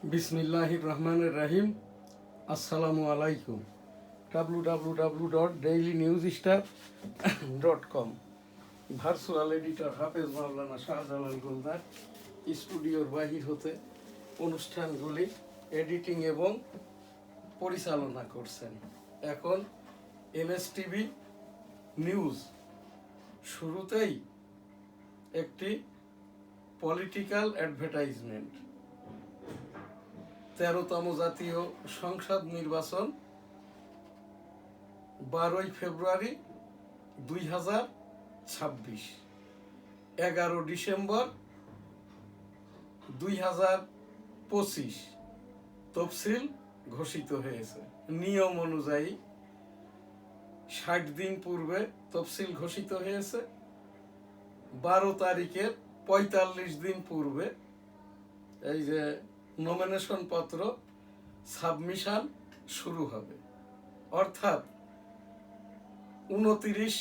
বিসমিল্লাহির রহমানির রহিম। আসসালামু আলাইকুম। www.dailynewsstar.com ভার্চুয়াল এডিটর হাফেজ মাওলানা শাহজালাল গোলদার স্টুডিওর বাহির হতে অনুষ্ঠানগুলি এডিটিং এবং পরিচালনা করছেন। এখন এনএসটিভি নিউজ শুরুতেই একটি পলিটিক্যাল অ্যাডভার্টাইজমেন্ট। 13তম জাতীয় সংসদ নির্বাচন 12 ফেব্রুয়ারি 2026, 11 ডিসেম্বর 2025 তফসিল ঘোষিত হয়েছে। নিয়ম অনুযায়ী 60 দিন পূর্বে তফসিল ঘোষিত হয়েছে। 12 তারিখের 45 দিন পূর্বে এই যে নমিনেশন পত্র সাবমিশন শুরু হবে, অর্থাৎ 29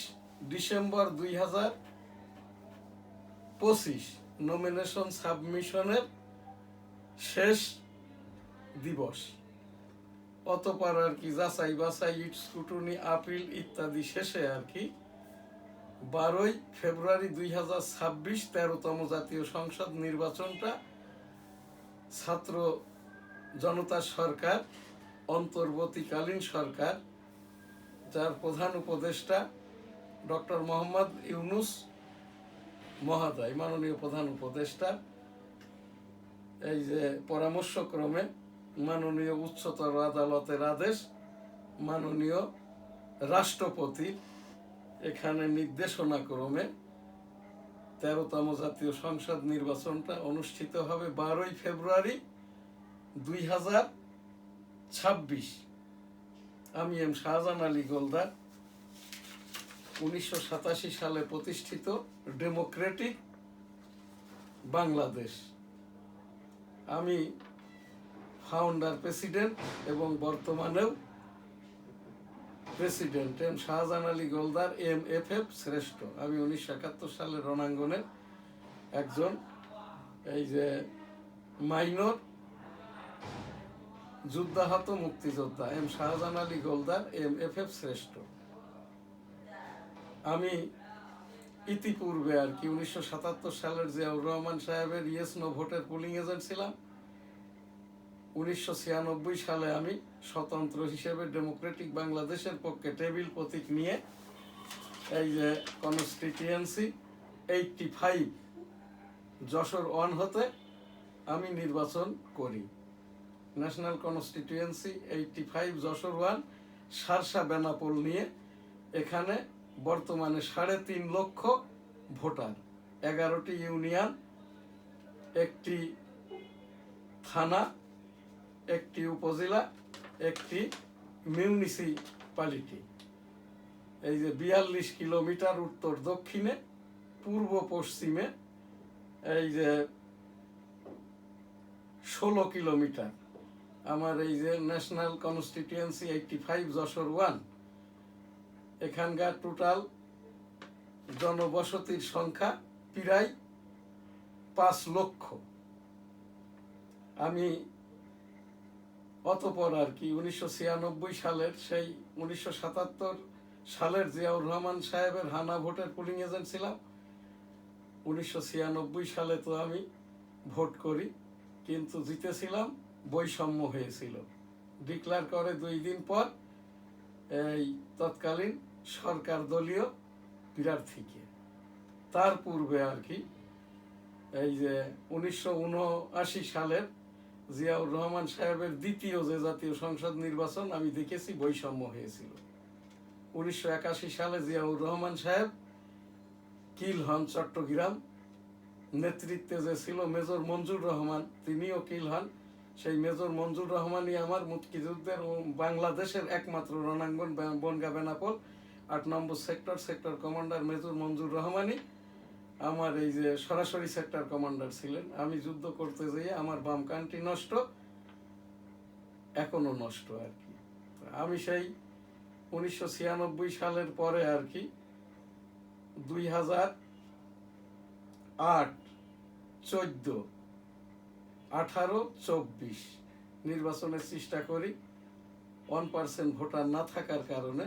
ডিসেম্বর 2025 নমিনেশন সাবমিশনের শেষ দিবস। অতঃপর আর কি যাচাই বাছাই, স্ক্রুটিনি, আপিল ইত্যাদি শেষে আর কি 12 ফেব্রুয়ারি 2026 13তম জাতীয় সংসদ নির্বাচনটা ছাত্র জনতা সরকার, অন্তর্বর্তীকালীন সরকার, যার প্রধান উপদেষ্টা ডক্টর মোহাম্মদ ইউনুস মহোদয়, মাননীয় প্রধান উপদেষ্টা, এই যে পরামর্শক্রমে মাননীয় উচ্চতর আদালতের আদেশ, মাননীয় রাষ্ট্রপতির এখানে নির্দেশনা ক্রমে 13তম জাতীয় সংসদ নির্বাচনটা অনুষ্ঠিত হবে 12 ফেব্রুয়ারি 2026। আমি এম শাহজাহান আলী গোলদার 1987 সালে প্রতিষ্ঠিত ডেমোক্রেটিক বাংলাদেশ, আমি ফাউন্ডার প্রেসিডেন্ট এবং বর্তমানেও president M Shahjahan Ali Goldar MFF শ্রেষ্ঠ। আমি 1971 সালের রণাঙ্গনের একজন এই যে মাইনর যুদ্ধাহত মুক্তিযোদ্ধা এম শাহজাহান আলী গোলদার MFF শ্রেষ্ঠ। আমি ইতিপূর্বে আর কি 1977 সালের জিয়াউর রহমান সাহেবের ইয়েস নো ভোটের পুলিং এজেন্ট ছিলাম। 1996 সালে আমি স্বতন্ত্র হিসেবে ডেমোক্রেটিক বাংলাদেশের পক্ষে টেবিল প্রতীক নিয়ে এই যে কনস্টিটিউয়েন্সি 85 যশোর 1 হতে আমি নির্বাচন করি। ন্যাশনাল কনস্টিটিউয়েন্সি 85 যশোর 1 সারসা বেনাপোল নিয়ে এখানে বর্তমানে 3.5 লক্ষ ভোটার, 11টি ইউনিয়ন, একটি থানা, একটি উপজেলা, একটি মিউনিসিপ্যালিটি। এই যে 42 কিলোমিটার উত্তর দক্ষিণে, পূর্ব পশ্চিমে এই যে 16 কিলোমিটার আমার এই যে ন্যাশনাল কনস্টিটিউয়েন্সি 85 যশোর 1। এখানকার টোটাল জনবসতির সংখ্যা প্রায় 5 লক্ষ। আমি অতঃপর আর কি 1996 সালের সেই 1977 সালের জিয়াউর রহমান সাহেবের হানা ভোটের পুলিং এজেন্ট ছিলাম। 1996 সালে তো আমি ভোট করি, কিন্তু জিতেছিলাম, বৈষম্য হয়েছিল। ডিক্লেয়ার করে 2 দিন পর এই তৎকালীন সরকার দলীয় প্রার্থীকে। তার পূর্বে আর কি এই যে 1979 সালের জিয়াউর রহমান সাহেবের দ্বিতীয় যে জাতীয় সংসদ নির্বাচন আমি দেখেছি, বৈষম্য হয়েছিল। 1981 সালে জিয়াউর রহমান সাহেব কিল হন, চট্টগ্রাম নেতৃত্বে যে ছিল মেজর মঞ্জুর রহমান, তিনিও কিল হন। সেই মেজর মঞ্জুর রহমানই আমার মুক্তিযুদ্ধের বাংলাদেশের একমাত্র রণাঙ্গন বনগা বেনাপোল 8 নম্বর সেক্টর কমান্ডার মেজর মঞ্জুর রহমানই আমার এই যে সরাসরি সেক্টর কমান্ডার ছিলেন। আমি যুদ্ধ করতে যেয়ে আমার বাম কানটি নষ্ট, এখনো নষ্ট আর কি। আমি সেই 1996 সালের পরে আর কি 2008, 14 18-24 নির্বাচনের চেষ্টা করি। 1% ভোটার না থাকার কারণে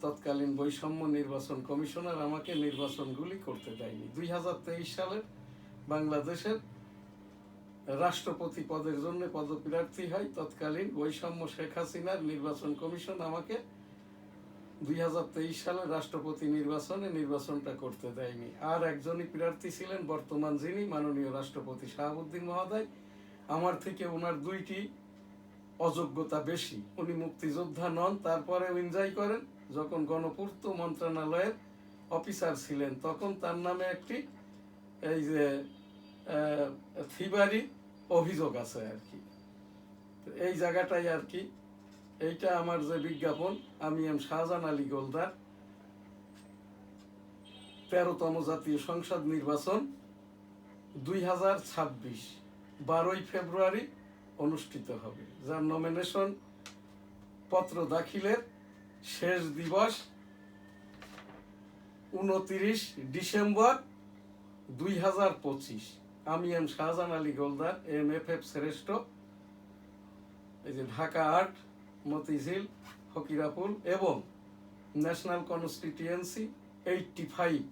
তৎকালীন বৈষম্য নির্বাচন কমিশনার আমাকে নির্বাচনগুলি করতে দেয়নি। 2023 সালের বাংলাদেশের রাষ্ট্রপতি পদের জন্য পদপ্রার্থী হয় তৎকালীন বৈষম্য শেখ হাসিনার নির্বাচন কমিশন আমাকে 2023 সালের রাষ্ট্রপতি নির্বাচনটা করতে দেয়নি। আর একজনই প্রার্থী ছিলেন বর্তমান যিনি মাননীয় রাষ্ট্রপতি শাহাবুদ্দিন মহোদয়। আমার থেকে ওনার 2টি অযোগ্যতা বেশি। উনি মুক্তিযোদ্ধা নন, তারপরেও এনজয় করেন। যখন গণপূর্ত মন্ত্রণালয়ের অফিসার ছিলেন তখন তার নামে একটি এই যে থিবারি অভিযোগ আছে আর কি। এই জায়গাটাই আর কি, এইটা আমার যে বিজ্ঞাপন, আমি এম শাহজাহান আলী গোলদার 13তম জাতীয় সংসদ নির্বাচন 2026 12ই ফেব্রুয়ারি অনুষ্ঠিত হবে, যার নমিনেশন পত্র দাখিলের শেষ দিবস 29 ডিসেম্বর 2025। আমি এম শাহজাহান আলী গোলদার MFF শ্রেষ্ঠ, এই যে ঢাকা 8, মতিঝিল, ফকিরাপুল এবং ন্যাশনাল কনস্টিটিউয়েন্সি 85,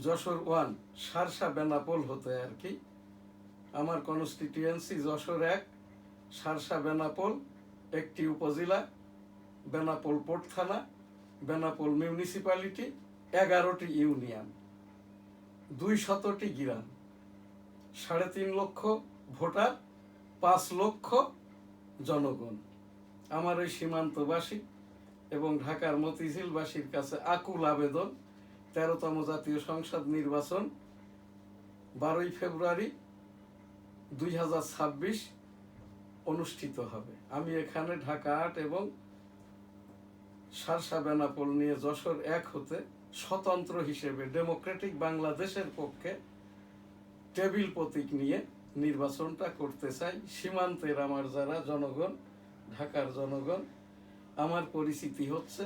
যশোর 1, শার্শা বেনাপোল হতে আর কি। আমার কনস্টিটিউয়েন্সি যশোর 1, শার্শা বেনাপোল একটি উপজেলা, বেনাপোল পোর্ট থানা, বেনাপোল মিউনিসিপ্যালিটি, 11টি ইউনিয়ন, 200টি গ্রাম, 3.5 লক্ষ ভোটার, 5 লক্ষ জনগণ। আমার ওই সীমান্তবাসী এবং ঢাকার মতিঝিলবাসীর কাছে আকুল আবেদন, 13তম জাতীয় সংসদ নির্বাচন 12ই ফেব্রুয়ারি 2026 অনুষ্ঠিত হবে। আমি এখানে ঢাকা 8 এবং শার্শা বেনাপোল নিয়ে যশোর 1 হতে স্বতন্ত্র হিসেবে ডেমোক্রেটিক বাংলাদেশের পক্ষে টেবিল প্রতীক নিয়ে নির্বাচনটা করতে চাই। সীমান্তের আমার যারা জনগণ, ঢাকার জনগণ, আমার পরিচিতি হচ্ছে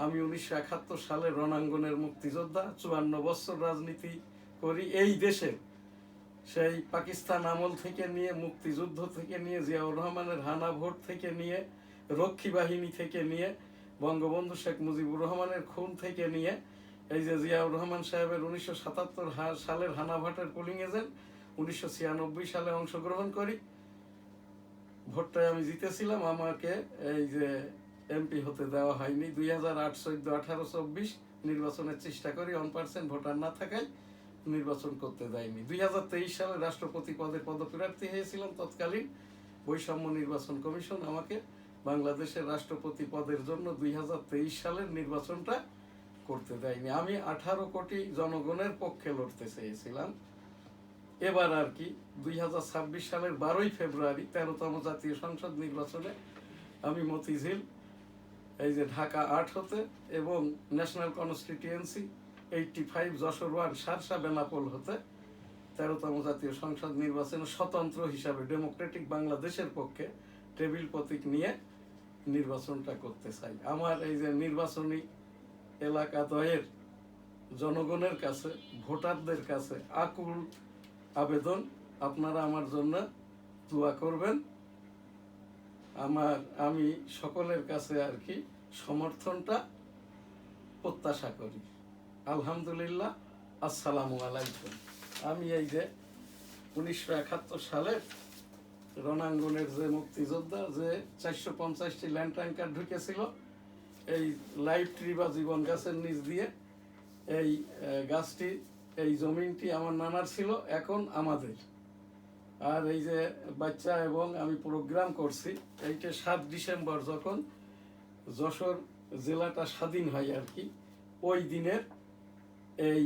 আমি 1971 সালে রণাঙ্গনের মুক্তিযোদ্ধা, 54 বছর রাজনীতি করি এই দেশে। সেই পাকিস্তান আমল থেকে নিয়ে, মুক্তিযুদ্ধ থেকে নিয়ে, জিয়াউর রহমানের হানা ভোট থেকে নিয়ে, রক্ষী বাহিনী থেকে নিয়ে, বঙ্গবন্ধু শেখ মুজিবুর রহমানের খুন থেকে নিয়ে, এই যে জিয়াউর রহমান সাহেবের 1977 সালের হানা ভোটের পোলিং এজেন্ট, 1996 সালে অংশগ্রহণ করি। ভোটটায় আমি জিতেছিলাম, আমাকে এই যে এমপি হতে দেওয়া হয়নি। 2008, 14, 18, 24 নির্বাচনের চেষ্টা করি, 1% ভোটার না থাকায় নির্বাচন করতে দেয়নি। 2023 সালে রাষ্ট্রপতি পদের পদপ্রার্থী হয়েছিলাম, তৎকালীন বৈষম্য নির্বাচন কমিশন আমাকে বাংলাদেশের রাষ্ট্রপতি পদের জন্য 2023 সালের নির্বাচনটা করতে দেয়নি। আমি 18 কোটি জনগণের পক্ষে লড়তে চেয়েছিলাম। এবার আর কি 2026 সালের 12ই ফেব্রুয়ারি 13তম জাতীয় সংসদ নির্বাচনে আমি মতিঝিল, এই যে ঢাকা 8 হতে এবং ন্যাশনাল কনস্টিটিউয়েন্সি 85, যশোর 1, শার্শা বেনাপোল হতে 13তম জাতীয় সংসদ নির্বাচনে স্বতন্ত্র হিসাবে ডেমোক্রেটিক বাংলাদেশের পক্ষে টেবিল প্রতীক নিয়ে নির্বাচনটা করতে চাই। আমার এই যে নির্বাচনী এলাকা দ্বয়ের জনগণের কাছে, ভোটারদের কাছে আকুল আবেদন, আপনারা আমার জন্য দোয়া করবেন। আমি সকলের কাছে আর কি সমর্থনটা প্রত্যাশা করি। আলহামদুলিল্লাহ, আসসালামু আলাইকুম। আমি এই যে 1971 সালে রণাঙ্গনের যে মুক্তিযোদ্ধা, যে 450টি ল্যান্ড ট্যাঙ্কার ঢুকেছিল এই লাইভ ট্রি বা জীবন গাছের নিচ দিয়ে, এই গাছটি, এই জমিনটি আমার নানার ছিল, এখন আমাদের। আর এই যে বাচ্চা এবং আমি প্রোগ্রাম করছি, এইটা 7 ডিসেম্বর যখন যশোর জেলাটা স্বাধীন হয় আর কি, ওই দিনের এই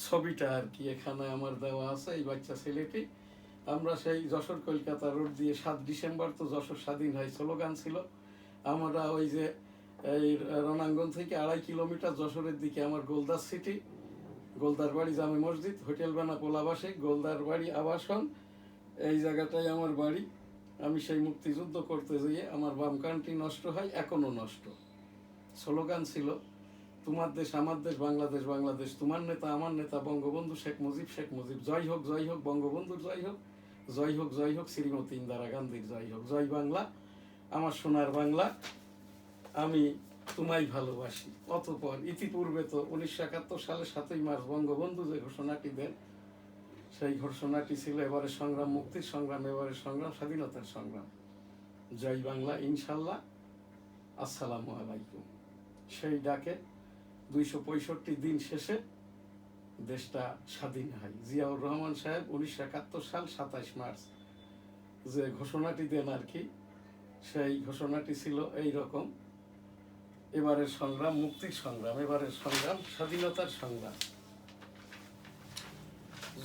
ছবিটা আর কি এখানে আমার দেওয়া আছে। এই বাচ্চা ছেলেটি, আমরা সেই যশোর কলকাতা রোড দিয়ে 7 ডিসেম্বর তো যশোর স্বাধীন হয় স্লোগান ছিল। আমরা ওই যে এই রণাঙ্গন থেকে 2.5 কিলোমিটার যশোরের দিকে আমার গোলদার সিটি, গোলদার বাড়ি জামে মসজিদ, হোটেল বেনাপোল আবাসিক, গোলদার বাড়ি আবাসন, এই জায়গাটাই আমার বাড়ি। আমি সেই মুক্তিযুদ্ধ করতে গিয়ে আমার বাম কানটি নষ্ট হয়, এখনো নষ্ট। স্লোগান ছিল তোমার দেশ আমার দেশ, বাংলাদেশ বাংলাদেশ, তোমার নেতা আমার নেতা বঙ্গবন্ধু শেখ মুজিব, শেখ মুজিব জয় হোক বঙ্গবন্ধুর জয় হোক, জয় হোক শ্রীমতী ইন্দিরা গান্ধীর জয় হোক। জয় বাংলা, আমার সোনার বাংলা, আমি তোমায় ভালোবাসি। অতঃপর ইতিপূর্বে তো 1971 সালে 7ই মার্চ বঙ্গবন্ধু যে ঘোষণাটি দেন, সেই ঘোষণাটি ছিল এবারে সংগ্রাম, মুক্তির সংগ্রাম, এবারে সংগ্রাম স্বাধীনতার সংগ্রাম। জয় বাংলা, ইনশাল্লাহ, আসসালামু আলাইকুম। সেই ডাকে 265 দিন শেষে দেশটা স্বাধীন হয়। জিয়াউর রহমান সাহেব 1971 সাল 27 মার্চ যে ঘোষণাটি দেন আর কি, সেই ঘোষণাটি ছিল এই রকম: এবারের সংগ্রাম মুক্তির সংগ্রাম, এবারের সংগ্রাম স্বাধীনতার সংগ্রাম।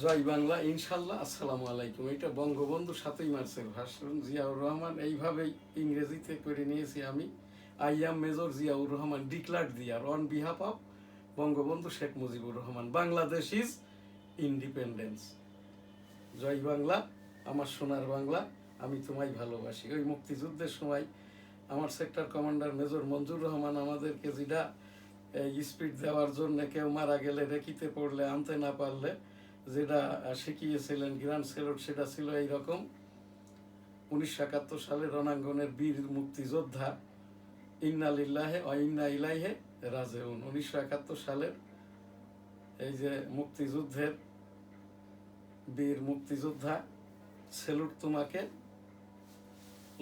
জয় বাংলা, ইনশাল্লাহ, আসসালামু আলাইকুম। এটা বঙ্গবন্ধু 7ই মার্চের ভাষণ। জিয়াউর রহমান এইভাবেই ইংরেজিতে করে নিয়েছি আমি। I am major Ziaur Rahman declared there on behalf of Bangabandhu Sheikh Mujibur Rahman, Bangladesh is independence. জয় বাংলা, আমার সোনার বাংলা, আমি তোমায় ভালোবাসি। ওই মুক্তিযুদ্ধের সময় আমার সেক্টর কমান্ডার মেজর মঞ্জুর রহমান আমাদেরকে যেটা স্পিড দেওয়ার জন্য কেউ মারা গেলে রেখিতে পড়লে আনতে না পারলে যেটা শিখিয়েছিলেন গ্র্যান্ড স্যালুট, সেটা ছিল এইরকম: 1971 সালে রণাঙ্গনের বীর মুক্তিযোদ্ধা, ইন্না লিল্লাহে ওয়া ইন্না ইলাইহি রাজিউন। 1971 সালের এই যে মুক্তিযুদ্ধের বীর মুক্তিযোদ্ধা, স্যালুট তোমাকে,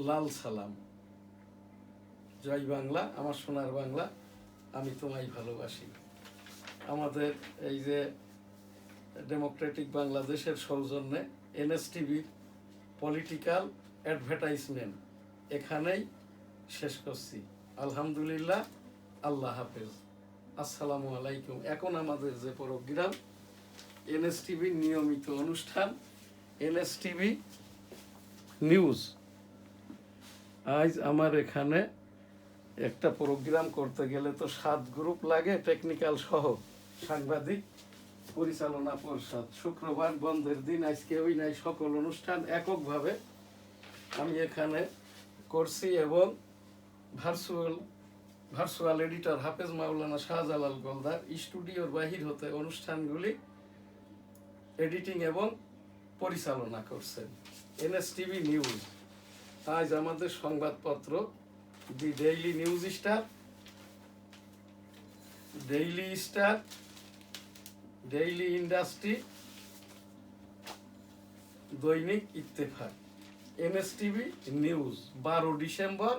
লাল সালাম। জয় বাংলা, আমার সোনার বাংলা, আমি তোমায় ভালোবাসি। আমাদের এই যে ডেমোক্রেটিক বাংলাদেশের সৌজন্যে এনএসটিভির পলিটিক্যাল অ্যাডভার্টাইজমেন্ট এখানেই শেষ করছি। আলহামদুলিল্লাহ, আল্লাহ হাফেজ, আসসালামু আলাইকুম। এখন আমাদের যে প্রোগ্রাম, এনএসটিভির নিয়মিত অনুষ্ঠান এনএসটিভি নিউজ। আজ আমার এখানে একটা প্রোগ্রাম করতে গেলে তো 7 গ্রুপ লাগে, টেকনিক্যাল সহ, সাংবাদিক, পরিচালনা পরিষদ। শুক্রবার বন্ধের দিন, আজকে ওই নাই, সকল অনুষ্ঠান এককভাবে আমি এখানে করছি এবং ভার্চুয়াল এডিটর হাফেজ মাওলানা শাহজালাল গোলদার স্টুডিওর বাহির হতে অনুষ্ঠানগুলি এডিটিং এবং পরিচালনা করছেন। NSTV News. আজ আমাদের সংবাদপত্র the Daily News Star, Daily Star, Daily Industry, Dainik Ittefaq. NSTV News 12 December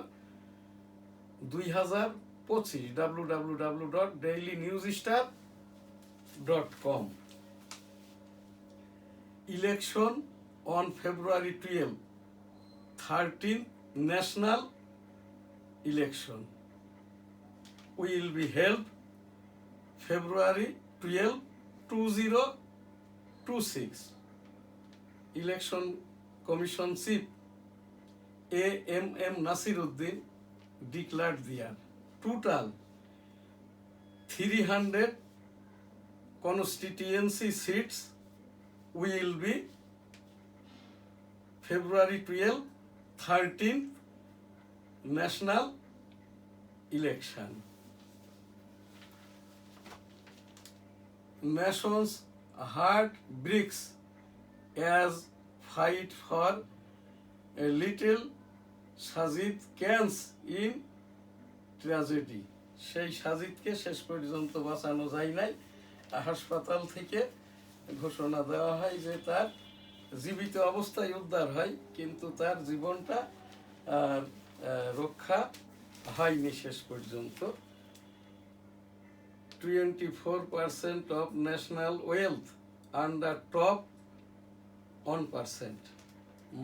2025, www.dailynewsstar.com। Election on February 12, 13th national election will be held February 12, 2026. Election Commission Chief A.M.M. Nasiruddin declared there total 300 constituency seats will be February 12, 13th national election. Nation's heart breaks as fight for a little Sajid Kans in tragedy. সেই সাজিদকে শেষ পর্যন্ত বাঁচানো যায় নাই। হাসপাতাল থেকে ঘোষণা দেওয়া হয় যে তার জীবিত অবস্থায় উদ্ধার হয়, কিন্তু তার জীবনটা রক্ষা হয়নি শেষ পর্যন্ত। 24% of national wealth under top 1%.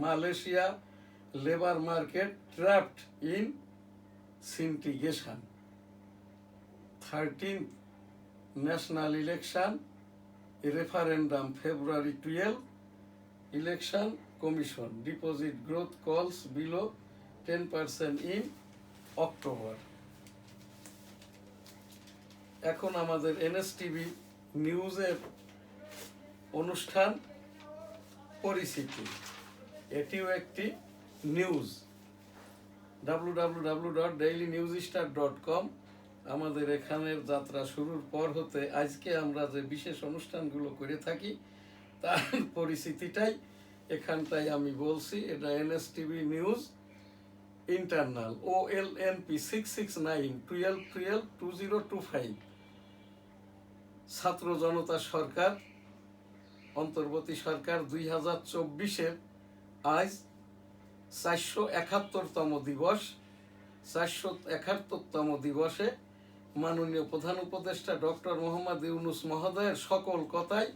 Malaysia labor market trapped in syndication. 13th national election referendum February 12. Election Commission deposit growth calls below 10% in October. এখন আমাদের এনএসটিভি নিউজের অনুষ্ঠান পরিচিতি, এটিও একটি নিউজ। www.dailynewsstar.com। আমাদের এখানের যাত্রা শুরুর পর হতে আজকে আমরা যে বিশেষ অনুষ্ঠানগুলো করে থাকি তার পরিস্থিতিটাই এখানটায় আমি বলছি। এটা এনএসটিভি নিউজ ইন্টারনাল OLNP 669-1212-2025 ছাত্র জনতা সরকার অন্তর্বর্তী সরকার 2024-এর আজ 471তম দিবস। 471তম দিবসে মাননীয় প্রধান উপদেষ্টা ডক্টর মোহাম্মদ ইউনূস মহোদয়ের সকল কথায়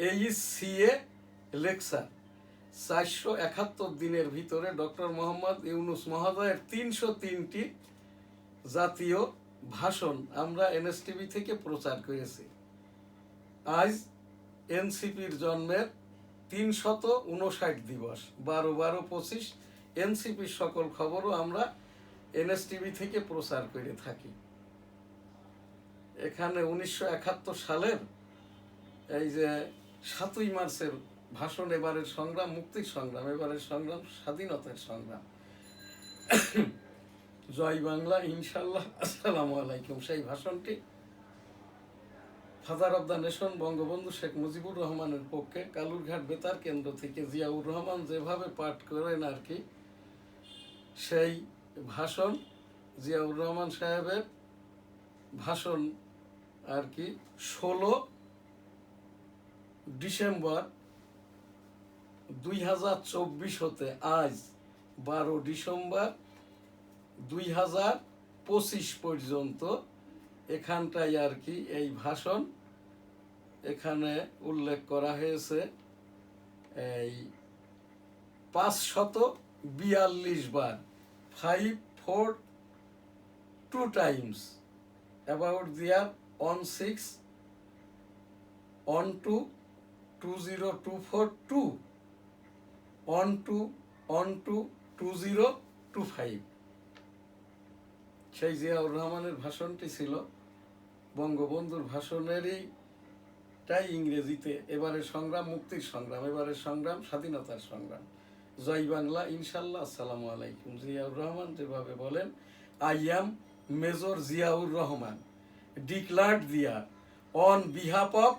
AECA লেকচার। 471 দিনের ভিতরে ডক্টর মোহাম্মদ ইউনূস মহোদয়ের 303টি জাতীয় ভাষণ আমরা এনএসটিভি থেকে প্রচার করেছি। আজ এনসিপির জন্মের 359 দিবস, 12-12-25 এনসিপির সকল খবরও আমরা এনএসটিভি থেকে প্রচার করে থাকি। এখানে 1971 সালের এই যে 7ই মার্চের ভাষণ, এবারের সংগ্রাম মুক্তির সংগ্রাম, এবারের সংগ্রাম স্বাধীনতার সংগ্রাম। জয় বাংলা ইনশাল্লাহ, আসসালামু আলাইকুম। সেই ভাষণটি father of the nation Bangabandhu Sheikh Mujibur রহমানের পক্ষে কালুরঘাট বেতার কেন্দ্র থেকে জিয়াউর রহমান যেভাবে পাঠ করেন আর কি, সেই ভাষণ জিয়াউর রহমান সাহেবের ভাষণ আর কি 16 ডিসেম্বর 2024 হতে আজ 12 ডিসেম্বর 2025 পর্যন্ত এখানটায় আর কি এই ভাষণ এখানে উল্লেখ করা হয়েছে এই 542 বার, 542 times about the year 1612-2024-2 12-2025 সেই জিয়াউর রহমানের ভাষণটি ছিল বঙ্গবন্ধুর ভাষণেরই তাই ইংরেজিতে এবারে সংগ্রাম মুক্তির সংগ্রাম, এবারে সংগ্রাম স্বাধীনতার সংগ্রাম। জয় বাংলা ইনশাল্লাহ, আসসালামু আলাইকুম। জিয়াউর রহমান যেভাবে বলেন, I am major Ziaur Rahman, declared there on behalf of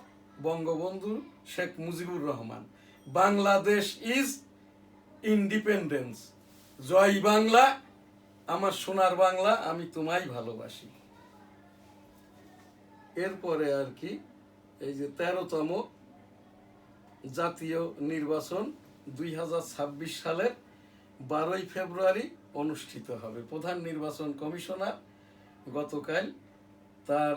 Bangabandhu Sheikh Mujibur Rahman, Bangladesh is independence. জয় বাংলা, আমার সোনার বাংলা, আমি তোমায় ভালোবাসি। এরপরে আর কি এই যে 13তম জাতীয় নির্বাচন 2026 সালের 12ই ফেব্রুয়ারি অনুষ্ঠিত হবে। প্রধান নির্বাচন কমিশনার গতকাল তার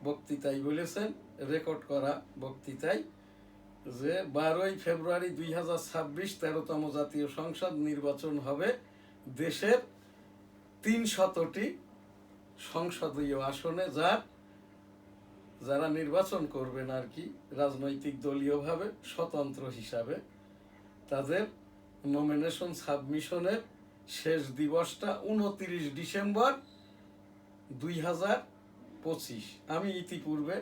বক্তৃতায় বলেছেন, রেকর্ড করা বক্তৃতায়, যে 12ই ফেব্রুয়ারি 2026 13তম জাতীয় সংসদ নির্বাচন হবে দেশের 300টি সংসদীয় আসনে, যারা নির্বাচন করবেন আর কি রাজনৈতিক দলীয়ভাবে স্বতন্ত্র হিসাবে, তাদের নমিনেশন সাবমিশনের শেষ দিবসটা 29 ডিসেম্বর 2025। আমি ইতিপূর্বে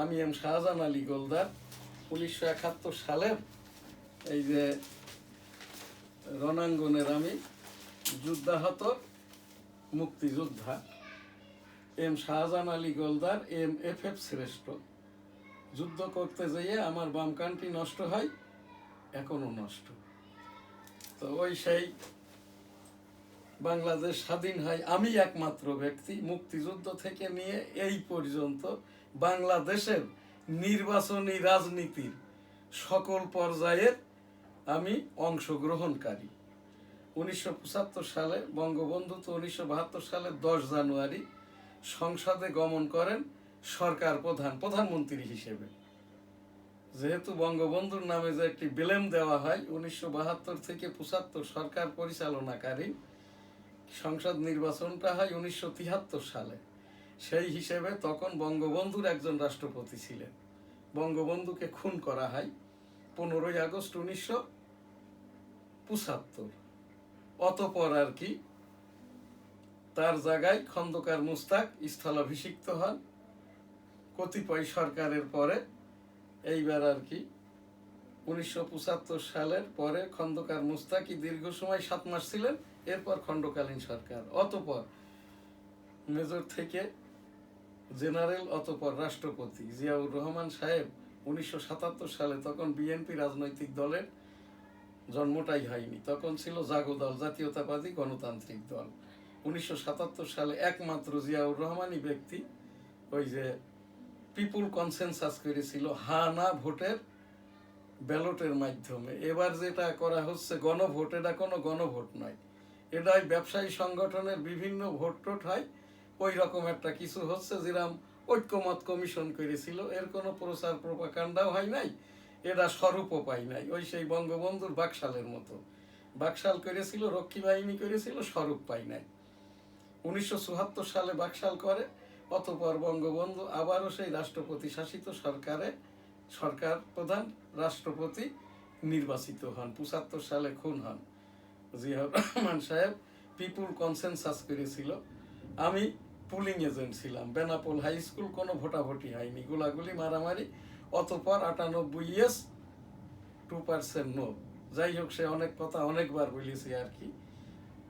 আমি এম শাহজাহান আলী গোলদার 1971 সালের এই যে রণাঙ্গনের আমি যুদ্ধাহত মুক্তিযোদ্ধা এম শাহজাহান আলী গোলদার MFF শ্রেষ্ঠ, যুদ্ধ করতে যেয়ে আমার বাম কানটি নষ্ট হয়, এখনো নষ্ট। তো ওই সেই বাংলাদেশ স্বাধীন হয় আমি একমাত্র ব্যক্তি মুক্তিযুদ্ধ থেকে নিয়ে এই পর্যন্ত বাংলাদেশের নির্বাচনী রাজনীতির সকল পর্যায়ের আমি অংশগ্রহণকারী। 1975 সালে বঙ্গবন্ধু তো 1972 সালের 10 জানুয়ারি সংসদে গমন করেন সরকার প্রধানমন্ত্রী হিসেবে। যেহেতু বঙ্গবন্ধুর নামে যে একটি ব্লেম দেওয়া হয়, 1972 থেকে 75 সরকার পরিচালনাকারী সংসদ নির্বাচনটা হয় 1973 সালে। সেই হিসেবে তখন বঙ্গবন্ধুর একজন রাষ্ট্রপতি ছিলেন, বঙ্গবন্ধুকে খুন করা হয় 15ই আগস্ট 1975। অতঃপর আর কি তার জায়গায় খন্দকার মুস্তাক স্থলাভিষিক্ত হন কতিপয় সরকারের পরে। এইবার আর কি 1975 সালের পরে খন্দকার মুস্তাকি দীর্ঘ সময় 7 মাস ছিলেন, এরপর খণ্ডকালীন সরকার। অতঃপর মেজর থেকে জেনারেল, অতঃপর রাষ্ট্রপতি। জিয়াউর রহমান সাহেব 1977 সালে, তখন বিএনপি রাজনৈতিক দলের জন্মটাই হয়নি, তখন ছিল জাগো দল, জাতীয়তাবাদী গণতান্ত্রিক দল। 1977 সালে একমাত্র জিয়াউর রহমানই ব্যক্তি ওই যে পিপুল কনসেনসাস করেছিল হা না ভোটের ব্যালটের মাধ্যমে। এবার যেটা করা হচ্ছে গণভোট, এটা কোনো গণভোট নয়, এটাই ব্যবসায়ী সংগঠনের বিভিন্ন ভোট টোট হয়, ওই রকম একটা কিছু হচ্ছে, যেরকম ঐক্যমত কমিশন করেছিল, এর কোনো প্রচার প্রপাকাণ্ডাও হয় নাই, এরা স্বরূপও পাই নাই, ওই সেই বঙ্গবন্ধুর বাকশালের মতো। বাকশাল করেছিল, রক্ষী বাহিনী করেছিল, স্বরূপ পাই নাই। 1974 সালে বাকশাল করে, অতঃপর বঙ্গবন্ধু আবারও সেই রাষ্ট্রপতি শাসিত সরকার প্রধান রাষ্ট্রপতি নির্বাচিত হন। 75 সালে খুন হন জিয়াউর রহমান সাহেব। পিপুল কনসেনসাস করেছিল, আমি পুলিং এজেন্ট ছিলাম। বেনাপোল হাই স্কুল কোনো ভোটাভুটি হয়নি, গোলাগুলি মারামারি, অতঃপর 98 ইয়েস 2% নো। যাই হোক, সে অনেক কথা অনেকবার বলেছি আর কি।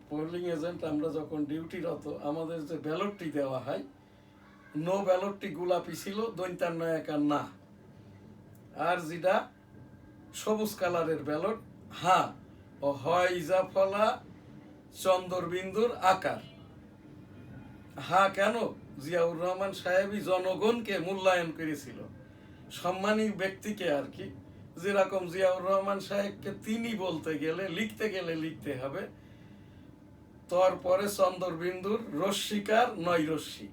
পোলিং এজেন্ট আমরা যখন ডিউটিরত, আমাদের যে ব্যালটটি দেওয়া হয়, নো ব্যালটটি গোলাপি ছিল, দৈন্তার নয়াকার না, আর যেটা সবুজ কালারের ব্যালট হা ও হয় ইজাফলা চন্দ্রবিন্দুর আকার। হা কেন? জিয়াউর রহমান সাহেবই জনগণকে মূল্যায়ন করেছিল, সম্মানী ব্যক্তিকে আর কি। যেরকম জিয়াউর রহমান সাহেবকে তিনি বলতে গেলে, লিখতে গেলে লিখতে হবে তারপরে চন্দ্রবিন্দুর রশ্মিকার নৈরশ্মি।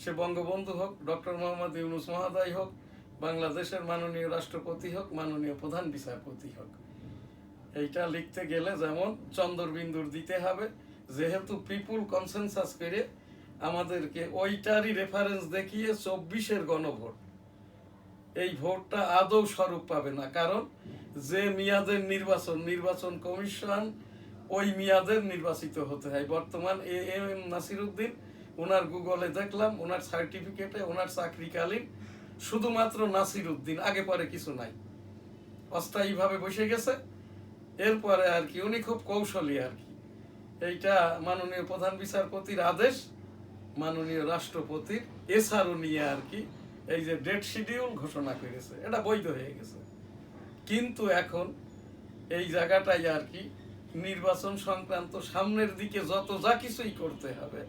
সে বঙ্গবন্ধু হোক, ডক্টর মোহাম্মদ ইউনূস মহোদয় হোক, বাংলাদেশের মাননীয় রাষ্ট্রপতি হোক, মাননীয় প্রধান বিচারপতি হোক, এইটা লিখতে গেলে যেমন চন্দ্রবিন্দুর দিতে হবে। যেহেতু পিপুল কনসেনসাস করে আমাদেরকে ওইটারই রেফারেন্স দেখিয়ে 24-এর গণভোট, এই ভোটটা আদৌ স্বরূপ পাবে না, কারণ যে মেয়াদের নির্বাচন কমিশন ওই মেয়াদের নির্বাচিত হতে হয়। বর্তমান এম নাসিরউদ্দিন, ওনার গুগলে দেখলাম, ওনার সার্টিফিকেটে ওনার চাকরিকালীন শুধুমাত্র নাসিরউদ্দিন, আগে পরে কিছু নাই, অস্থায়ীভাবে বসে গেছে। এরপরে আর কি উনি খুব কৌশলী আর কি, এইটা মাননীয় প্রধান বিচারপতির আদেশ, মাননীয় রাষ্ট্রপতির এসআরও নিয়ে আর কি এই যে ডেট শিডিউল ঘোষণা করেছে, এটা বৈধ হয়ে গেছে। কিন্তু এখন এই জায়গাটাই আর কি নির্বাচন সংক্রান্ত সামনের দিকে যত যা কিছুই করতে হবে,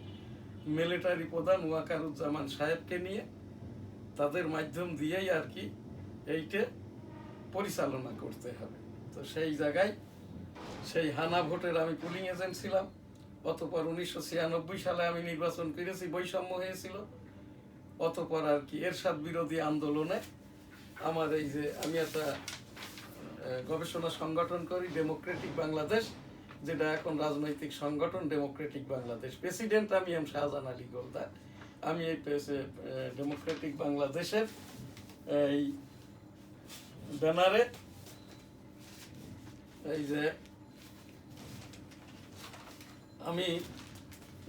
মিলিটারি প্রধান ওয়াকারুজ্জামান সাহেবকে নিয়ে, তাদের মাধ্যম দিয়েই আর কি এইটা পরিচালনা করতে হবে। তো সেই জায়গায় সেই হানা ভোটের আমি পুলিং এজেন্ট ছিলাম। অতঃপর 1996 সালে আমি নির্বাচন করেছি, বৈষম্য হয়েছিল। অতঃপর আর কি এরশাদ বিরোধী আন্দোলনে আমার এই যে আমি একটা গবেষণা সংগঠন করি, ডেমোক্রেটিক বাংলাদেশ, যেটা এখন রাজনৈতিক সংগঠন ডেমোক্রেটিক বাংলাদেশ। প্রেসিডেন্ট আমি এম শাহজাহান আলী গোলদার। আমি এই ডেমোক্রেটিক বাংলাদেশের এই ব্যানারে এই যে আমি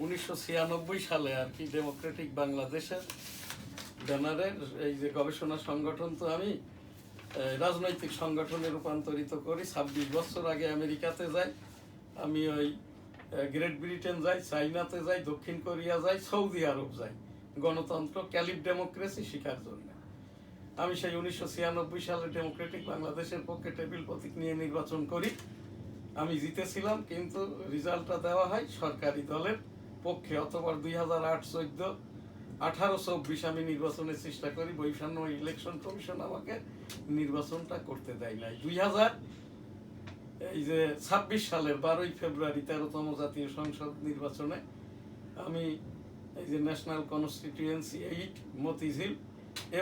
1996 সালে আর কি ডেমোক্রেটিক বাংলাদেশের ব্যানারের এই যে গবেষণা সংগঠন, তো আমি রাজনৈতিক সংগঠনে রূপান্তরিত করি। 26 বছর আগে আমেরিকাতে যাই, আমি ওই গ্রেট ব্রিটেন যাই, চাইনাতে যাই, দক্ষিণ কোরিয়া যাই, সৌদি আরব যাই, গণতন্ত্র ক্যালিফ ডেমোক্রেসি শেখার জন্য। আমি সেই 1996 সালে ডেমোক্রেটিক বাংলাদেশের পক্ষে টেবিল প্রতীক নিয়ে নির্বাচন করি। আমি জিতেছিলাম, কিন্তু রেজাল্টটা দেওয়া হয় সরকারি দলের পক্ষে। অতঃপর 2008, 14, 18, 24 আমি নির্বাচনের চেষ্টা করি, বৈষম্য ইলেকশন কমিশন আমাকে নির্বাচনটা করতে দেয় নাই। 2026 সালের 12 ফেব্রুয়ারি 13তম জাতীয় সংসদ নির্বাচনে আমি এই যে ন্যাশনাল কনস্টিটিউয়েন্সি 8 মতিঝিল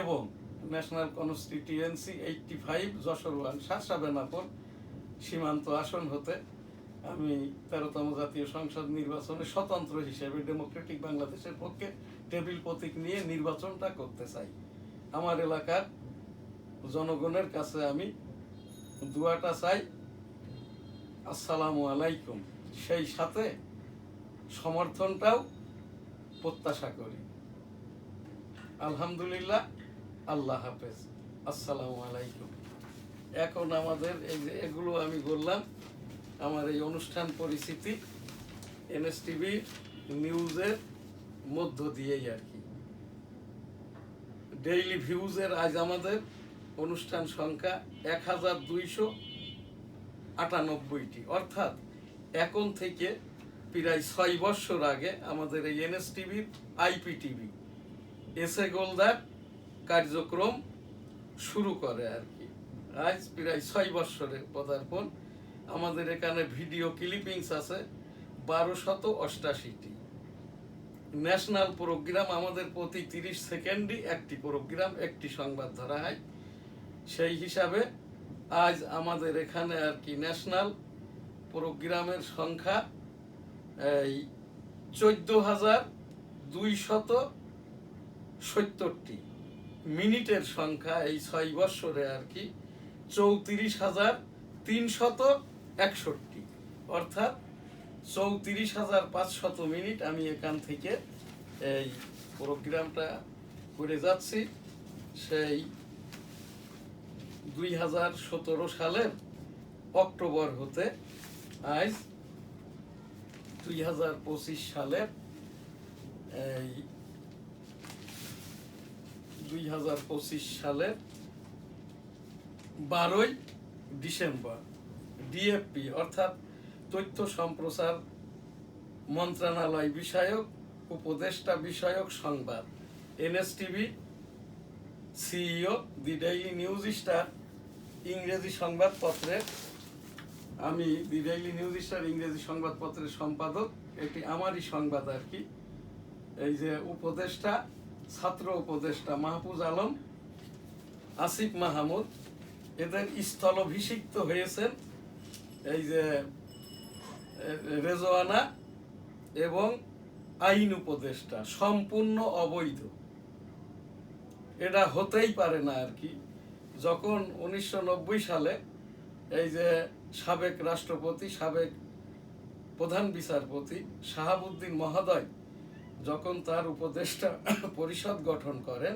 এবং ন্যাশনাল কনস্টিটিউয়েন্সি 85 যশোর 1 শার্শা বেনাপোল সীমান্ত আসন হতে আমি 13তম জাতীয় সংসদ নির্বাচনে স্বতন্ত্র হিসেবে ডেমোক্রেটিক বাংলাদেশের পক্ষে টেবিল প্রতীক নিয়ে নির্বাচনটা করতে চাই। আমার এলাকার জনগণের কাছে আমি দুয়াটা চাই, আসসালামু আলাইকুম, সেই সাথে সমর্থনটাও প্রত্যাশা করি। আলহামদুলিল্লাহ, আল্লাহ হাফেজ, আসসালামু আলাইকুম। এখন আমাদের এই যে এগুলো আমি বললাম, আমার এই অনুষ্ঠান পরিচিতি এনএসটিভি নিউজের মধ্য দিয়েই আর কি। ডেইলি ভিউজের আজ আমাদের অনুষ্ঠান সংখ্যা 1298টি, অর্থাৎ এখন থেকে প্রায় 6 বছর আগে আমাদের এই NSTV-র IPTV এসে গোলদার কার্যক্রম শুরু করে আর কি। আজ প্রায় 6 বছরের পদার্পণ। আমাদের এখানে ভিডিও ক্লিপিংস আছে 1288টি। ন্যাশনাল প্রোগ্রাম আমাদের প্রতি 30 সেকেন্ডই একটি প্রোগ্রাম, একটি সংবাদ ধরা হয়। সেই হিসাবে আজ আমাদের এখানে আর কি ন্যাশনাল প্রোগ্রামের সংখ্যা এই 14,270টি। মিনিটের সংখ্যা এই 6 বছরে আর কি 34,361, অর্থাৎ 34,500 মিনিট আমি এখান থেকে এই প্রোগ্রামটা করে যাচ্ছি। সেই 2017 সালের অক্টোবর হতে আজ 2025 সালের এই 12ই ডিসেম্বর ডিএফপি অর্থাৎ তথ্য সম্প্রচার মন্ত্রণালয় বিষয়ক উপদেষ্টা বিষয়ক সংবাদ NSTV CEO দি ডেইলি নিউজ স্টার ইংরেজি সংবাদপত্রের আমি দি ডেইলি নিউজ স্টার ইংরেজি সংবাদপত্রের সম্পাদক। এটি আমারই সংবাদ আর কি। এই যে উপদেষ্টা, ছাত্র উপদেষ্টা মাহফুজ আলম, আসিফ মাহমুদ, এদের স্থলাভিষিক্ত হয়েছেন এই যে রেজওয়ানা এবং আইন উপদেষ্টা, সম্পূর্ণ অবৈধ। এটা হতেই পারে না আর কি। যখন 1990 সালে এই যে সাবেক রাষ্ট্রপতি, সাবেক প্রধান বিচারপতি শাহাবুদ্দিন মহোদয় যখন তার উপদেষ্টা পরিষদ গঠন করেন,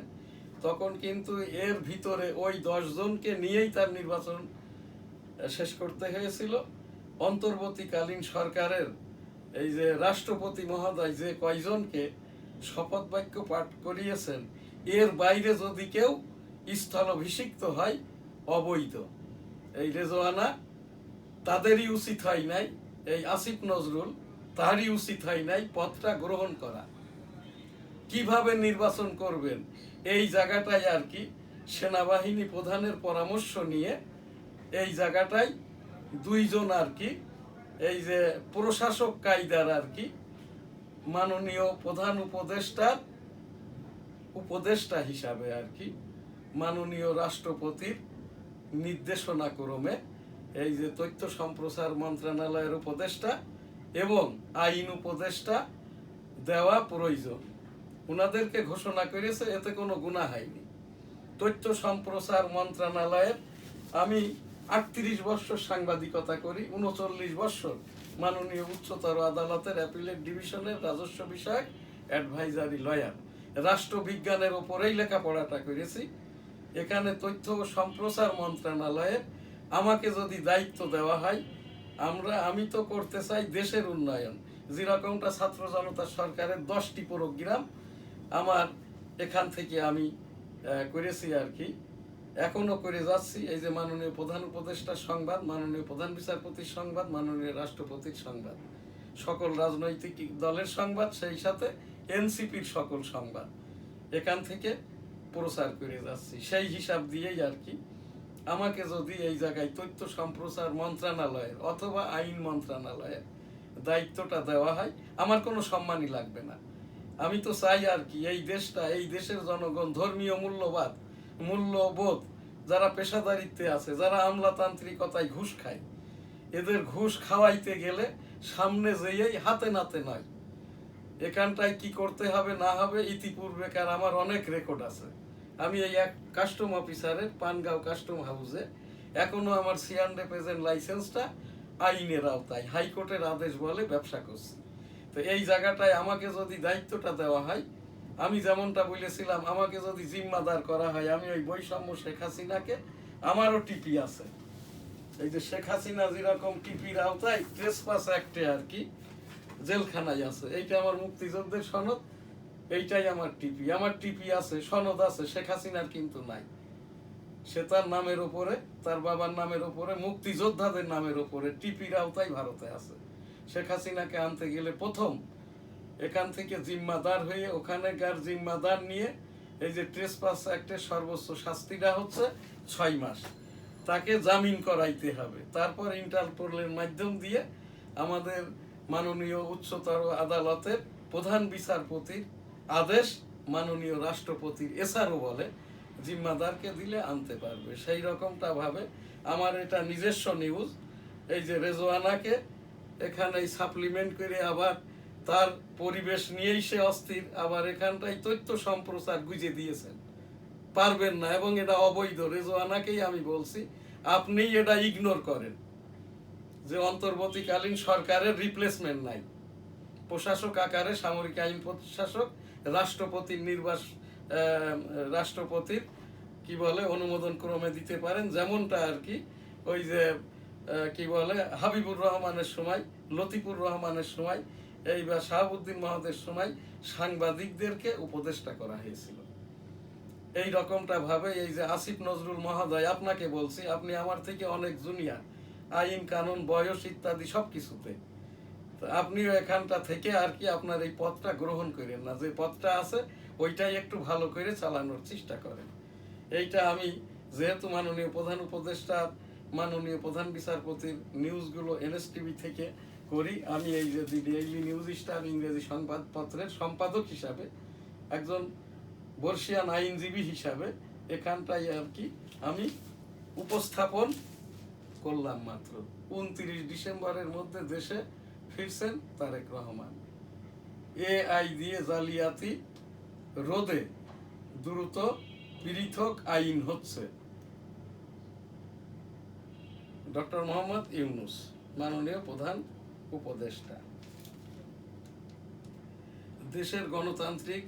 তখন কিন্তু এর ভিতরে ওই 10 জনকে নিয়েই তার নির্বাচন শেষ করতে হয়েছিল। অন্তর্বর্তীকালীন সরকারের এই যে রাষ্ট্রপতি মহোদয় যে কয়জনকে শপথ বাক্য পাঠ করিয়েছেন, এর বাইরে যদি কেউ স্থলাভিষিক্ত হয় অবৈধ। এই রেজওয়ানা তাদেরই উচিত হয় নাই, এই আসিফ নজরুল তারই উচিত হয় নাই পদটা গ্রহণ করা। কিভাবে নির্বাচন করবেন এই জায়গাটাই আর কি সেনাবাহিনী প্রধানের পরামর্শ নিয়ে এই জায়গাটাই 2 জন আর কি এই যে প্রশাসক কায়দার আর কি মাননীয় প্রধান উপদেষ্টার উপদেষ্টা হিসাবে আর কি মাননীয় রাষ্ট্রপতির নির্দেশনা ক্রমে এই যে তথ্য সম্প্রচার মন্ত্রণালয়ের উপদেষ্টা এবং আইন উপদেষ্টা দেওয়া প্রয়োজন। ওনাদেরকে ঘোষণা করেছে, এতে কোনো গুনাহ হয়নি। তথ্য সম্প্রচার মন্ত্রণালয়ের আমি 38 বছর সাংবাদিকতা করি, 39 বছর মাননীয় উচ্চতর আদালতের অ্যাপিলেট ডিভিশনের রাজস্ব বিষয়ক অ্যাডভাইজারি লয়ার, রাষ্ট্রবিজ্ঞানের ওপরেই লেখাপড়াটা করেছি। এখানে তথ্য ও সম্প্রচার মন্ত্রণালয়ে আমাকে যদি দায়িত্ব দেওয়া হয়, আমি তো করতে চাই দেশের উন্নয়ন। যেরকমটা ছাত্র জনতা সরকারের 10টি প্রোগ্রাম আমার এখান থেকে আমি করেছি আর কি, এখনো করে যাচ্ছি। এই যে মাননীয় প্রধান উপদেষ্টার সংবাদ, মাননীয় প্রধান বিচারপতির সংবাদ, মাননীয় রাষ্ট্রপতির সংবাদ, সকল রাজনৈতিক দলের সংবাদ, সেই সাথে এনসিপির সকল সংবাদ এখান থেকে প্রচার করে যাচ্ছি। সেই হিসাব দিয়েই আর কি আমাকে যদি এই জায়গায় তথ্য সম্প্রচার মন্ত্রণালয়ের অথবা আইন মন্ত্রণালয়ের দায়িত্বটা দেওয়া হয়, আমার কোনো সম্মানই লাগবে না। আমি তো চাই আর কি এই দেশটা, এই দেশের জনগণ ধর্মীয় মূল্যবোধ যারা পেশাদারিত্বে আছে, যারা আমলাতান্ত্রিকতায় ঘুষ খায়, এদের ঘুষ খাওয়াইতে গেলে সামনে যেয়েই হাতে নাতে নয়। এখানটায় কি করতে হবে না হবে ইতিপূর্বেকার আমার অনেক রেকর্ড আছে। আমি এই এক কাস্টম অফিসারের পানগাঁও কাস্টম হাউসে এখনো আমার সিয়ান রিপ্রেজেন্ট লাইসেন্সটা আইনের আওতায়, হাইকোর্টের আদেশ বলে ব্যবসা করছি। তো এই জায়গাটায় আমাকে যদি দায়িত্বটা দেওয়া হয়, আমি যেমনটা বলেছিলাম, আমাকে যদি জিম্মাদার করা হয়, আমি ওই বৈষম্য শেখ হাসিনাকে, আমারও টিপি আছে। এই যে শেখ হাসিনা যেরকম টিপির আওতায় ট্রেসপাস অ্যাক্টে আর কি জেলখানায় আছে, এইটা আমার মুক্তিযুদ্ধের সনদ, এইটাই আমার টিপি। আমার টিপি আছে, সনদ আছে, শেখ হাসিনার কিন্তু নাই। সে তার নামের উপরে, তার বাবার নামের উপরে, মুক্তিযোদ্ধাদের নামের উপরে টিপির আওতায় ভারতে আছে। শেখ হাসিনাকে আনতে গেলে প্রথম এখান থেকে জিম্মাদার হয়ে ওখানেকার জিম্মাদার নিয়ে এই যে ট্রেসপাস অ্যাক্টের সর্বোচ্চ শাস্তিটা হচ্ছে 6 মাস, তাকে জামিন করাইতে হবে। তারপর ইন্টারপোলের মাধ্যম দিয়ে আমাদের মাননীয় উচ্চতর আদালতের প্রধান বিচারপতির আদেশ মাননীয় রাষ্ট্রপতির এসআরও বলে জিম্মাদারকে দিলে আনতে পারবে। সেই রকমটা ভাবে আমার এটা নিজস্ব নিউজ। এই যে রেজওয়ানাকে এখানে সাপ্লিমেন্ট করে আবার তার পরিবেশ নিয়েই সে অস্থির, আবার এখানটাই তথ্য সম্প্রচার গুজে দিয়েছেন, পারবেন না, এবং এটা অবৈধ। রেজওয়ানাকেই আমি বলছি আপনি এটা ইগনোর করেন যে অন্তর্বর্তীকালীন সরকারের রিপ্লেসমেন্ট নাই, প্রশাসক আকারে সামরিক আইন প্রশাসক রাষ্ট্রপতির কি বলে অনুমোদন ক্রমে দিতে পারেন, যেমনটা আর কি ওই যে কি বলে হাবিবুর রহমানের সময়, লতিফুর রহমানের সময়, এই বা শাহাবুদ্দিন মহাদের সময় সাংবাদিকদেরকে উপদেষ্টা করা হয়েছিল। এই রকমটা ভাবে এই যে আসিফ নজরুল মহোদয়, আপনাকে বলছি, আপনি আমার থেকে অনেক জুনিয়র, আইন কানুন বয়স ইত্যাদি সব কিছুতে। আপনিও এখানটা থেকে আর কি আপনার এই পথটা গ্রহণ করেন না, যে পথটা আছে ওইটাই একটু ভালো করে চালানোর চেষ্টা করেন। এইটা আমি যেহেতু মাননীয় প্রধান উপদেষ্টার, মাননীয় প্রধান বিচারপতির নিউজগুলো এনএসটিভি থেকে করি, আমি এই যে দি ডেইলি নিউজ স্টার ইংরেজি সংবাদপত্রের সম্পাদক হিসাবে, একজন বর্ষিয়ান আইনজীবী হিসাবে এখানটাই আর কি আমি উপস্থাপন করলাম মাত্র। 29 ডিসেম্বরের মধ্যে দেশে ফিরছেন তারেক রহমান। এআই দিয়ে জালিয়াতি রোধে দ্রুত পৃথক আইন হচ্ছে। ডক্টর মোহাম্মদ ইউনূস, মাননীয় প্রধান উপদেষ্টা। দেশের গণতান্ত্রিক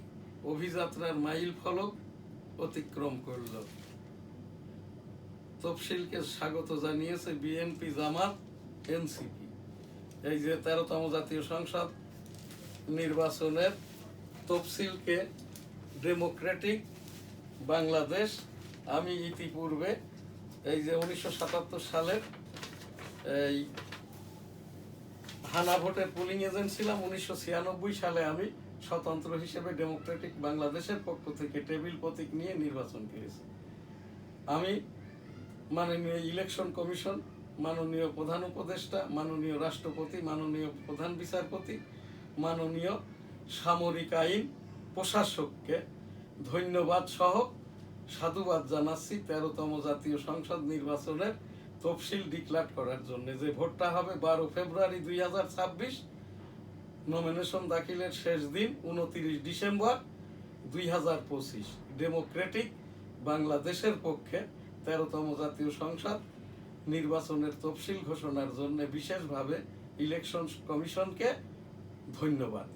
অভিযাত্রার মাইল ফলক অতিক্রম করল। তফসিলকে স্বাগত জানিয়েছে বিএনপি, জামাত, এনসিপি। এই যে 13তম জাতীয় সংসদ নির্বাচনের তফসিলকে ডেমোক্রেটিক বাংলাদেশ, আমি ইতিপূর্বে এই যে 1977 সালের এই হানা ভোটের পুলিং এজেন্ট ছিলাম। 1996 সালে আমি স্বতন্ত্র হিসেবে ডেমোক্রেটিক বাংলাদেশের পক্ষ থেকে টেবিল প্রতীক নিয়ে নির্বাচন করেছি। আমি মাননীয় ইলেকশন কমিশন, মাননীয় প্রধান উপদেষ্টা, মাননীয় রাষ্ট্রপতি, মাননীয় প্রধান বিচারপতি, মাননীয় সামরিক আইন প্রশাসককে ধন্যবাদ সহ সাধুবাদ জানাচ্ছি 13তম জাতীয় সংসদ নির্বাচনের তফসিল ডিক্লেয়ার করার জন্য। যে ভোটটা হবে 12 ফেব্রুয়ারি 2026, নমিনেশন দাখিলের শেষ দিন 29 ডিসেম্বর 2025। ডেমোক্রেটিক বাংলাদেশের পক্ষে 13তম জাতীয় সংসদ নির্বাচনের তফসিল ঘোষণার জন্য বিশেষভাবে ইলেকশন কমিশনকে ধন্যবাদ।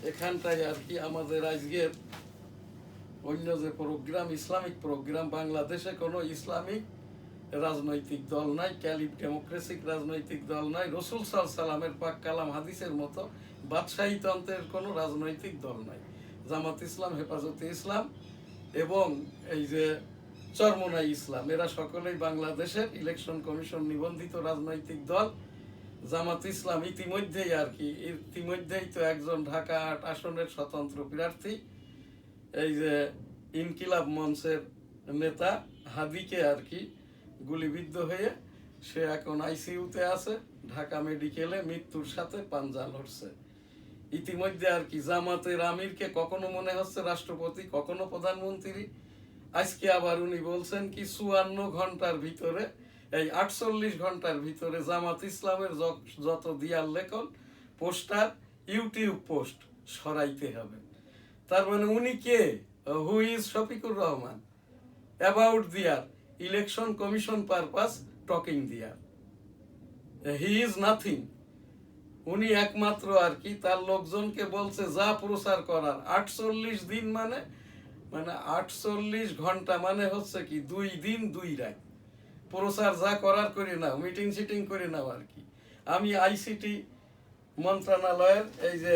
এখানটায় আর কি আমাদের আজকের অন্য যে প্রোগ্রাম, ইসলামিক প্রোগ্রাম, বাংলাদেশে কোনো ইসলামিক রাজনৈতিক দল নাই, ক্যালিফ ডেমোক্রেসিক রাজনৈতিক দল নাই, রসুল সাল্লাল্লাহু আলাইহি ওয়াসাল্লামের পাক কালাম হাদিসের মতো বাদশাহী তন্ত্রের কোনো রাজনৈতিক দল নাই। জামাত ইসলাম, হেফাজতে ইসলাম এবং এই যে চরমোনাই ইসলাম, এরা সকলেই বাংলাদেশের ইলেকশন কমিশন নিবন্ধিত রাজনৈতিক দল। জামাত ইসলাম ইতিমধ্যেই তো একজন ঢাকা 8 আসনের স্বতন্ত্র প্রার্থী, এই যে ইনকিলাব মঞ্চের নেতা হাদিকে আর কি গুলিবিদ্ধ হয়ে সে এখন আইসিইউতে আছে, ঢাকা মেডিকেলে মৃত্যুর সাথে পাঞ্জা লড়ছে। ইতিমধ্যে আর কি জামাতের আমিরকে কখনো মনে হচ্ছে রাষ্ট্রপতি, কখনো প্রধানমন্ত্রী, আজকে আবার উনি বলছেন কি 54 ঘন্টার ভিতরে, এই 48 ঘন্টার ভিতরে জামাত ইসলামের যত দিয়ার লেখন, পোস্টার, ইউটিউব পোস্ট সরাইতে হবে। তার মানে উনি কে? Who is Shafiqur Rahman? About there election commission purpose talking there, he is nothing. উনি একমাত্র আর কি তার লোকজনকে বলছে যা প্রচার করার। 48 দিন মানে 48 ঘন্টা মানে হচ্ছে কি 2 দিন 2 রাত প্রচার যা করার করে নাও, মিটিং সিটিং করে নাও আর কি। আমি আইসিটি মন্ত্রণালয়ের এই যে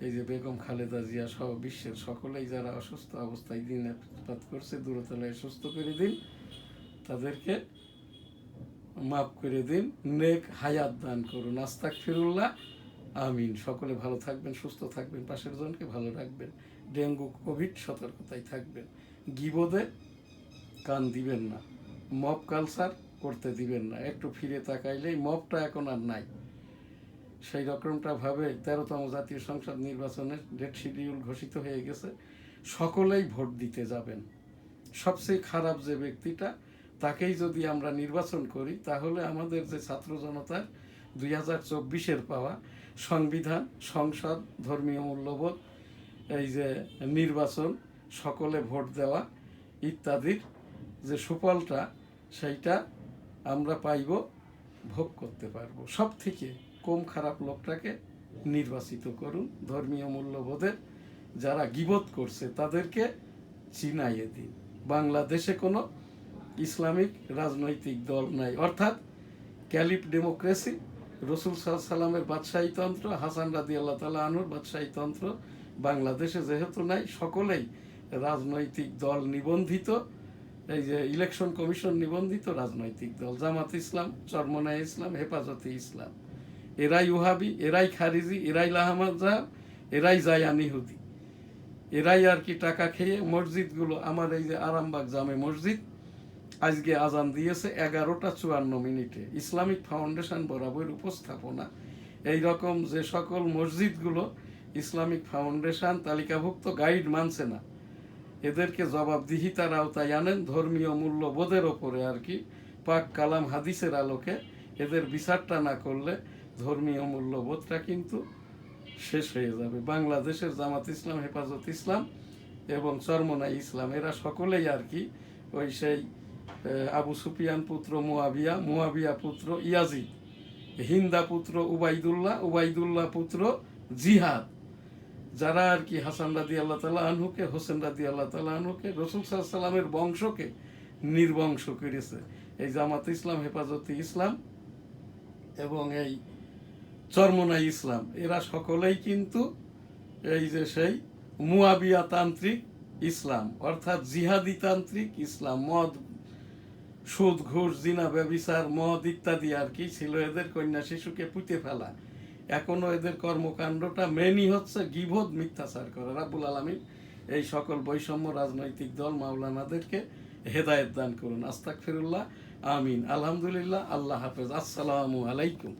এই যে বেগম খালেদা জিয়া সহ বিশ্বের সকলেই যারা অসুস্থ অবস্থায় দিনাতিপাত করছে, দূরতলায় সুস্থ করে দিন, তাদেরকে মাফ করে দিন, নেক হায়াত দান করুন। আস্তাগফিরুল্লাহ, আমিন। সকলে ভালো থাকবেন, সুস্থ থাকবেন, পাশের জনকে ভালো রাখবেন, ডেঙ্গু কোভিড সতর্কতায় থাকবেন, গিবদে কান দিবেন না, মব কালচার করতে দিবেন না। একটু ফিরে তাকাইলেই মবটা এখন আর নাই। সেই রকমটা ভাবে 13তম জাতীয় সংসদ নির্বাচনের ডেট শিডিউল ঘোষিত হয়ে গেছে, সকলেই ভোট দিতে যাবেন। সবচেয়ে খারাপ যে ব্যক্তিটা, তাকেই যদি আমরা নির্বাচন করি, তাহলে আমাদের যে ছাত্র জনতার 2024-এর পাওয়া সংবিধান, সংসদ, ধর্মীয় মূল্যবোধ, এই যে নির্বাচন, সকলে ভোট দেওয়া ইত্যাদির যে সুফলটা, সেইটা আমরা পাইব, ভোগ করতে পারবো। সব থেকে কম খারাপ লোকটাকে নির্বাচিত করুন। ধর্মীয় মূল্যবোধের যারা গীবত করছে তাদেরকে চিনাইয়ে দিন। বাংলাদেশে কোনো ইসলামিক রাজনৈতিক দল নাই, অর্থাৎ ক্যালিফ ডেমোক্রেসি, রসুল সাল্লামের বাদশাহীতন্ত্র, হাসান রাদিয়াল্লাহু তাআলা আনহুর বাদশাহীতন্ত্র বাংলাদেশে যেহেতু নাই, সকলেই রাজনৈতিক দল নিবন্ধিত, এই যে ইলেকশন কমিশন নিবন্ধিত রাজনৈতিক দল, জামাত ইসলাম, চরমনায় ইসলাম, হেফাজতে ইসলাম, এরাই ওহাবি, এরাই খারিজি, এরাই লাহমাজাব, এরাই জায়ানিহুদি, এরাই আর কি টাকা খেয়ে মসজিদগুলো, আমার এই যে আরামবাগ জামে মসজিদ আজকে আজান দিয়েছে 11:54 ইসলামিক ফাউন্ডেশন বরাবর উপস্থাপনা। এই রকম যে সকল মসজিদগুলো ইসলামিক ফাউন্ডেশন তালিকাভুক্ত গাইড মানছে না, এদেরকে জবাবদিহিতার আওতায় আনেন। ধর্মীয় মূল্যবোধের ওপরে আর কি পাক কালাম হাদিসের আলোকে এদের বিচারটা না করলে ধর্মীয় মূল্যবোধটা কিন্তু শেষ হয়ে যাবে। বাংলাদেশের জামাত ইসলাম, হেফাজত ইসলাম এবং চরমনাই ইসলাম, এরা সকলেই আর কি ওই সেই আবু সুফিয়ান পুত্র মুয়াবিয়া, মুয়াবিয়া পুত্র ইয়াজিদ, হিন্দা পুত্র উবাইদুল্লাহ, উবাইদুল্লাহ পুত্র জিহাদ, যারা আর কি হাসান রাদিয়াল্লাহু তাআলা আনহুকে, হোসেন রাদিয়াল্লাহু তাআলা আনহুকে, রাসূল সাল্লাল্লাহু আলাইহি সাল্লামের বংশকে নির্বংশ করেছে। এই জামাত ইসলাম, হেফাজতে ইসলাম এবং এই চরমনাই ইসলাম, এরা সকলেই কিন্তু এই যে সেই মুয়াবিয়া তান্ত্রিক ইসলাম, অর্থাৎ জিহাদি তান্ত্রিক ইসলাম। মদ, সুদ, ঘুষ, জিনা, ব্যভিচার, মদ ইত্যাদি আর কি ছিল এদের, কন্যা শিশুকে পুঁতে ফেলা। এখনো এদের কর্মকাণ্ডটা মেনই হচ্ছে গীবত, মিথ্যাচার করা। রাব্বুল আলামিন এই সকল বৈষম্য রাজনৈতিক দল মাওলানাদেরকে হেদায়েত দান করুন। আস্তাগফিরুল্লাহ, আমিন। আলহামদুলিল্লাহ, আল্লাহ হাফেজ, আসসালামু আলাইকুম।